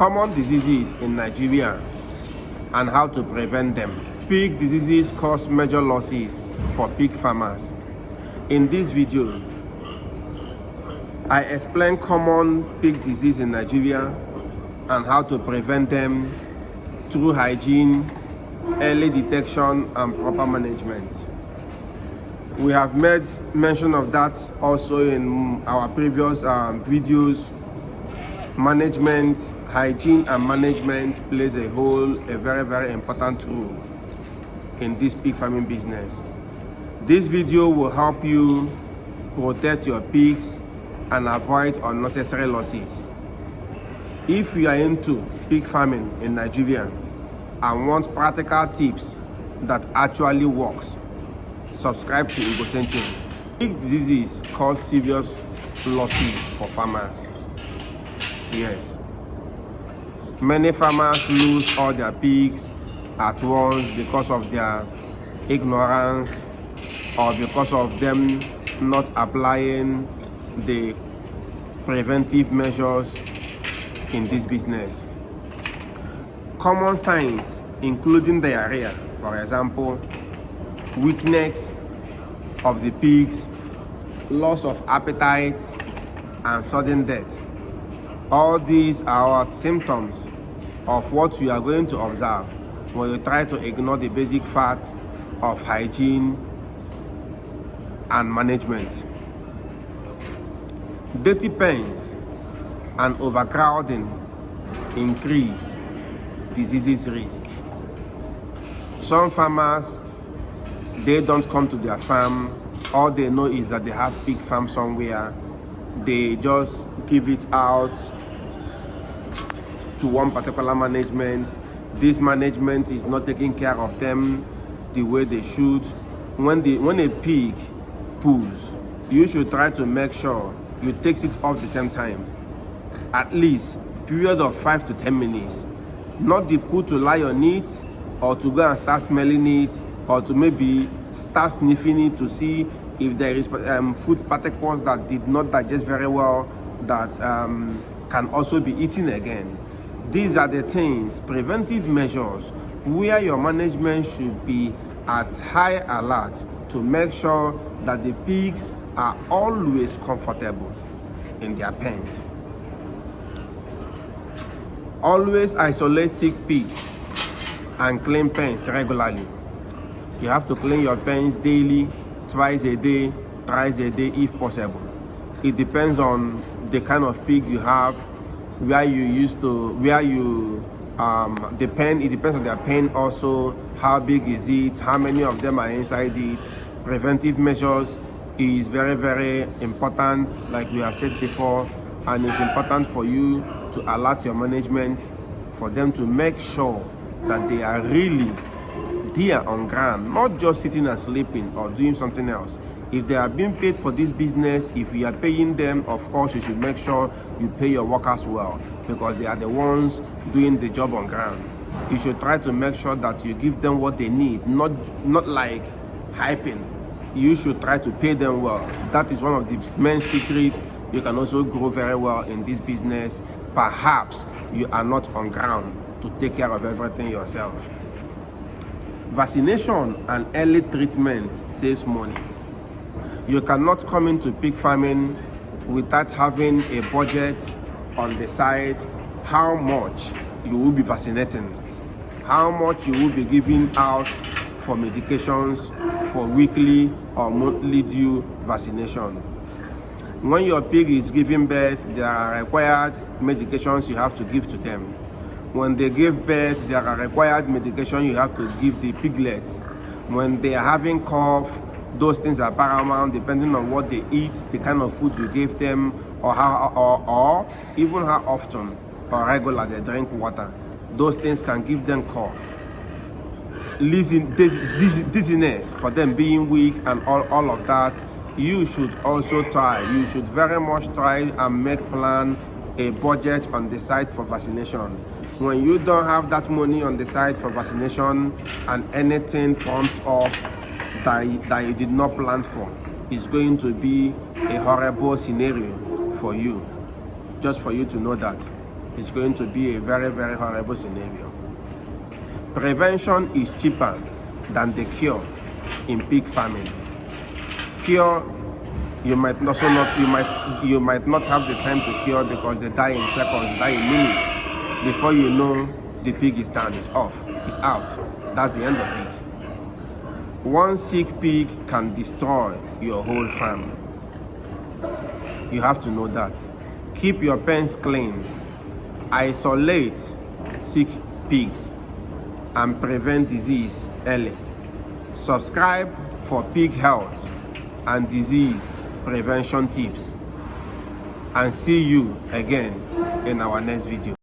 Common diseases in Nigeria and how to prevent them. Pig diseases cause major losses for pig farmers. In this video, I explain common pig disease in Nigeria and how to prevent them through hygiene, early detection, and proper management. We have made mention of that also in our previous videos. Management, hygiene and management plays a very, very important role in this pig farming business. This video will help you protect your pigs and avoid unnecessary losses. If you are into pig farming in Nigeria and want practical tips that actually works, subscribe to Ugocentury. Pig diseases cause serious losses for farmers. Yes. Many farmers lose all their pigs at once because of their ignorance or because of them not applying the preventive measures in this business. Common signs including diarrhea, for example, weakness of the pigs, loss of appetite, and sudden death. All these are symptoms of what you are going to observe when you try to ignore the basic facts of hygiene and management. Dirty pens and overcrowding increase diseases risk. Some farmers, they don't come to their farm. All they know is that they have pig farm somewhere. They just give it out to one particular management. This management is not taking care of them the way they should. When a pig poos, you should try to make sure you take it off the same time, at least period of 5 to 10 minutes. Not the poo to lie on it or to go and start smelling it or to maybe start sniffing it to see if there is food particles that did not digest very well that can also be eaten again. These are the things, preventive measures, where your management should be at high alert to make sure that the pigs are always comfortable in their pens. Always isolate sick pigs and clean pens regularly. You have to clean your pens daily, twice a day, thrice a day if possible. It depends on the kind of pig you have, where you used to, the pen, it depends on their pen also, how big is it, how many of them are inside it. Preventive measures is very, very important, like we have said before, and it's important for you to alert your management for them to make sure that they are really there on ground, not just sitting and sleeping or doing something else. If they are being paid for this business, if you are paying them, of course you should make sure you pay your workers well, because they are the ones doing the job on ground. You should try to make sure that you give them what they need, not like hyping. You should try to pay them well. That is one of the main secrets. You can also grow very well in this business. Perhaps you are not on ground to take care of everything yourself. Vaccination and early treatment saves money. You cannot come into pig farming without having a budget on the side, how much you will be vaccinating, how much you will be giving out for medications for weekly or monthly due vaccination. When your pig is giving birth, there are required medications you have to give to them. When they give birth, there are required medication you have to give the piglets. When they are having cough, those things are paramount depending on what they eat, the kind of food you give them, or even how often or regular they drink water. Those things can give them cough, dizziness for them being weak, and all of that. You should also try, you should very much try and make plan a budget on the side for vaccination. When you don't have that money on the side for vaccination and anything comes up that you did not plan for, it's going to be a horrible scenario for you. Just for you to know that. it's going to be a very, very horrible scenario. Prevention is cheaper than the cure in pig farming. Cure, you might not have the time to cure because they die in seconds, die in minutes. Before you know, the pig is done, it's off, it's out. That's the end of it. One sick pig can destroy your whole farm. You have to know that. Keep your pens clean. Isolate sick pigs and prevent disease early. Subscribe for pig health and disease prevention tips. And see you again in our next video.